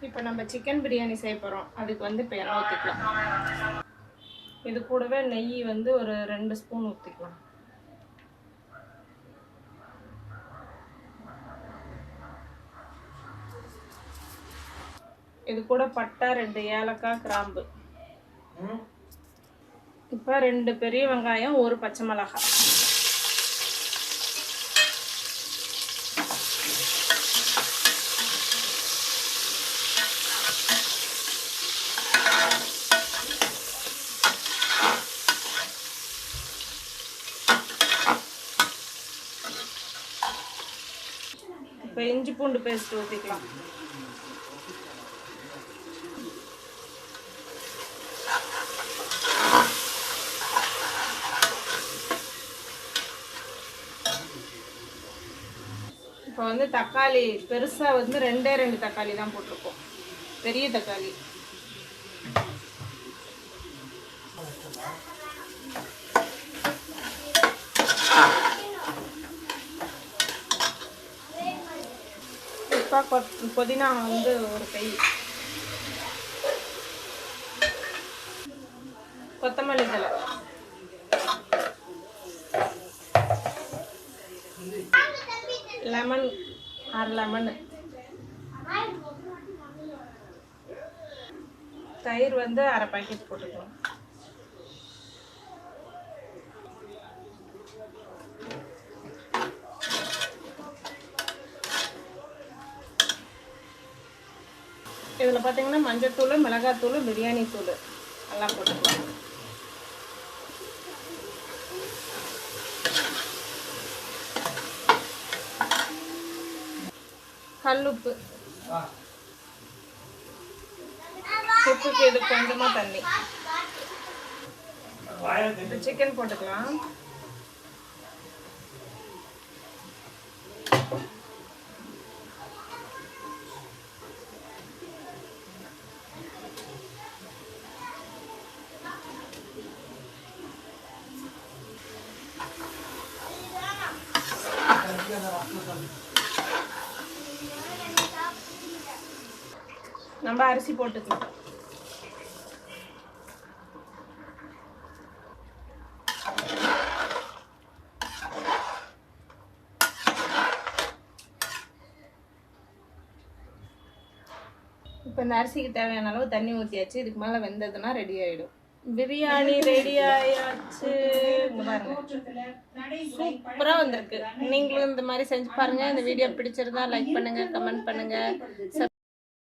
இப்போ நம்ம சிக்கன் பிரியாணி செய்ய போகிறோம். அதுக்கு வந்து இப்போ எண்ணெய் ஊற்றிக்கலாம். இது கூடவே நெய் வந்து ஒரு 2 ஸ்பூன் ஊற்றிக்கலாம். இது கூட பட்டை, 2 ஏலக்காய், கிராம்பு. இப்போ 2 பெரிய வெங்காயம், 1 பச்சை மிளகாய். இப்போ இஞ்சி பூண்டு பேஸ்ட் ஊற்றிக்கலாம். இப்போ வந்து தக்காளி பெருசாக வந்து 2 தக்காளி தான் போட்டிருக்கோம், பெரிய தக்காளி. இப்போ புதினா வந்து ஒரு கை, கொத்தமல்லி தழை, லெமன், 1/2 லெமன், தயிர் வந்து 1/2 பாக்கெட் போட்டுக்கலாம். இதில் பார்த்தீங்கன்னா மஞ்சத்தூள், மிளகாத்தூள், பிரியாணி தூள் எல்லாம் போட்டுக்கலாம். கல்லுப்பு, உப்புக்கு இது கொஞ்சமாக தண்ணி. சிக்கன் போட்டுக்கலாம். நம்ம அரிசி போட்டுக்கலாம். இப்போ இந்த அரிசிக்கு தேவையான அளவு தண்ணி ஊற்றியாச்சு. இதுக்கு மேலே வெந்ததுன்னா ரெடி ஆகிடும். பிரியாணி ரெடி ஆயாச்சு. சூப்பராக வந்திருக்கு. நீங்களும் இந்த மாதிரி செஞ்சு பாருங்கள். இந்த வீடியோ பிடிச்சிருந்தா லைக் பண்ணுங்கள், கமெண்ட் பண்ணுங்கள்.